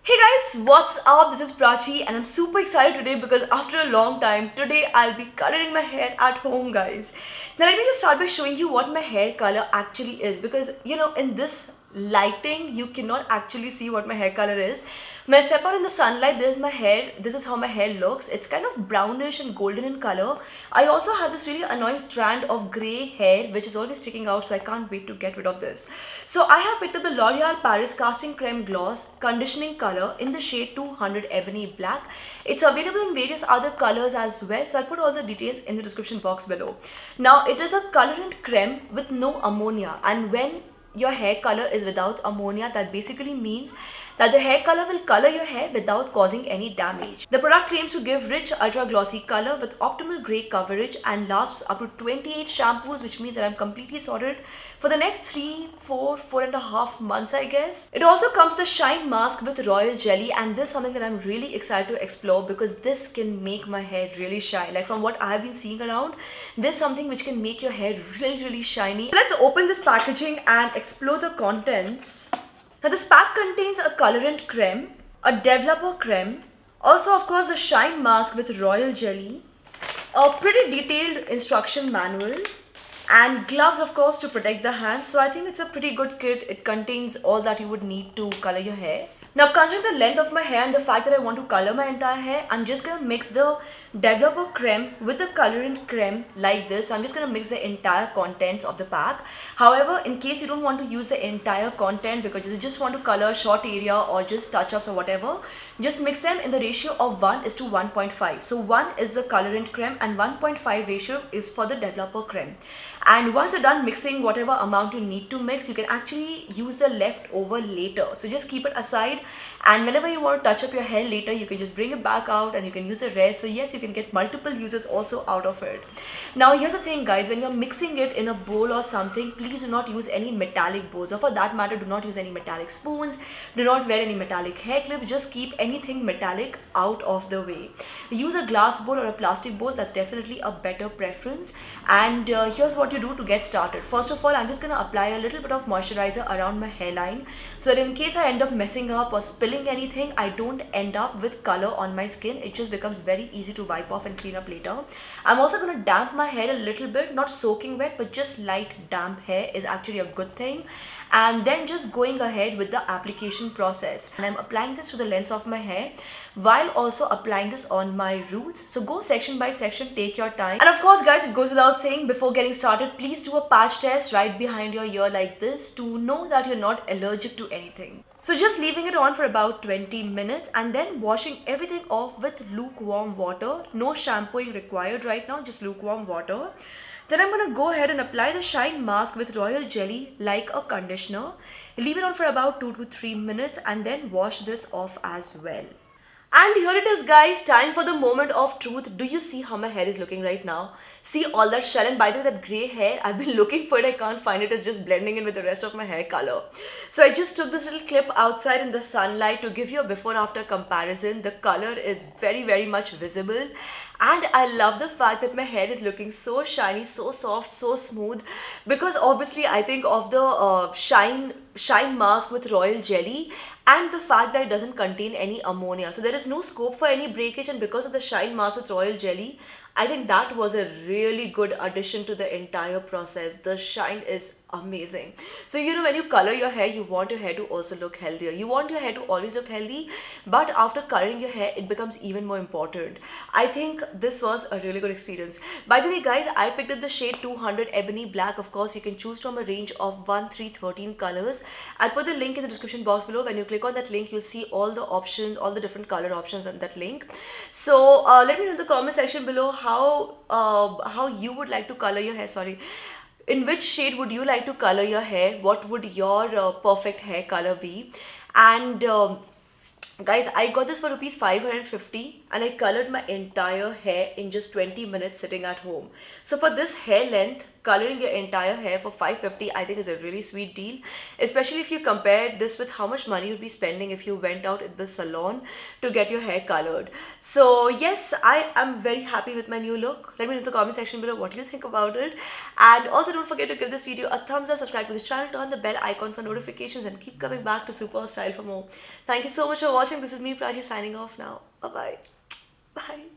Hey guys, what's up? This is Prachi and I'm super excited today because after a long time, today I'll be coloring my hair at home, guys. Now let me just start by showing you what my hair color actually is because in this lighting you cannot actually see what my hair color is. When I step out in the sunlight, there's my hair. This is how my hair looks. It's kind of brownish and golden in color. I also have this really annoying strand of grey hair which is always sticking out, so I can't wait to get rid of this. So I have picked up the L'Oreal Paris Casting Creme Gloss Conditioning Color in the shade 200 Ebony Black. It's available in various other colors as well, so I'll put all the details in the description box below. Now it is a colorant creme with no ammonia, and when your hair color is without ammonia, that basically means that the hair color will color your hair without causing any damage. The product claims to give rich ultra glossy color with optimal gray coverage and lasts up to 28 shampoos, which means that I'm completely sorted for the next 4.5 months, I guess. It also comes with a shine mask with royal jelly, and this is something that I'm really excited to explore because this can make my hair really shine. Like from what I've been seeing around, this is something which can make your hair really shiny. Let's open this packaging and explore the contents. Now this pack contains a colorant creme, a developer creme, also of course a shine mask with royal jelly, a pretty detailed instruction manual, and gloves of course to protect the hands. So I think it's a pretty good kit. It contains all that you would need to color your hair. Now considering the length of my hair and the fact that I want to color my entire hair, I'm just gonna mix the developer creme with the colorant creme like this. So I'm just gonna mix the entire contents of the pack. However, in case you don't want to use the entire content because you just want to color a short area or just touch-ups or whatever, just mix them in the ratio of 1:1.5. So 1 is the colorant creme and 1.5 ratio is for the developer creme. And once you're done mixing whatever amount you need to mix, you can actually use the leftover later. So just keep it aside, and whenever you want to touch up your hair later, you can just bring it back out and you can use the rest. So yes, you can get multiple uses also out of it. Now here's the thing, guys, when you're mixing it in a bowl or something, please do not use any metallic bowls, or for that matter, do not use any metallic spoons, do not wear any metallic hair clips. Just keep anything metallic out of the way. Use a glass bowl or a plastic bowl. That's definitely a better preference. And here's what you do to get started. First of all, I'm just going to apply a little bit of moisturizer around my hairline so that in case I end up messing up or spilling anything, I don't end up with color on my skin. It just becomes very easy to wipe off and clean up later. I'm also going to damp my hair a little bit, not soaking wet, but just light damp hair is actually a good thing. And then just going ahead with the application process, and I'm applying this to the length of my hair while also applying this on my roots. So go section by section, take your time. And of course, guys, it goes without saying, before getting started, please do a patch test right behind your ear like this to know that you're not allergic to anything. So just leaving it on for about 20 minutes and then washing everything off with lukewarm water. No shampooing required right now, just lukewarm water. Then I'm going to go ahead and apply the shine mask with royal jelly like a conditioner. Leave it on for about 2 to 3 minutes and then wash this off as well. And here it is, guys, time for the moment of truth. Do you see how my hair is looking right now? See all that shell, and by the way, that grey hair, I've been looking for it, I can't find it. It's just blending in with the rest of my hair color. So I just took this little clip outside in the sunlight to give you a before after comparison. The color is very much visible, and I love the fact that my hair is looking so shiny, so soft, so smooth, because obviously I think of the shine mask with royal jelly and the fact that it doesn't contain any ammonia, so there is no scope for any breakage. And because of the shine mask with royal jelly, I think that was a really good addition to the entire process. The shine is amazing. So when you color your hair, you want your hair to also look healthier. You want your hair to always look healthy, but after coloring your hair, it becomes even more important. I think this was a really good experience. By the way, guys, I picked up the shade 200 Ebony Black. Of course, you can choose from a range of 1, 3, 13 colors. I'll put the link in the description box below. When you click on that link, you'll see all the options, all the different color options on that link. So let me know in the comment section below how you would like to color your hair. In which shade would you like to color your hair? What would your perfect hair color be? And guys, I got this for rupees 550 and I colored my entire hair in just 20 minutes sitting at home. So for this hair length, coloring your entire hair for 550, I think is a really sweet deal, especially if you compare this with how much money you'd be spending if you went out at the salon to get your hair colored. So yes, I am very happy with my new look. Let me know in the comment section below what you think about it. And also don't forget to give this video a thumbs up, subscribe to this channel, turn the bell icon for notifications, and keep coming back to Super Style for more. Thank you so much for watching. This is me, Prachi, signing off now. Bye-bye. Bye.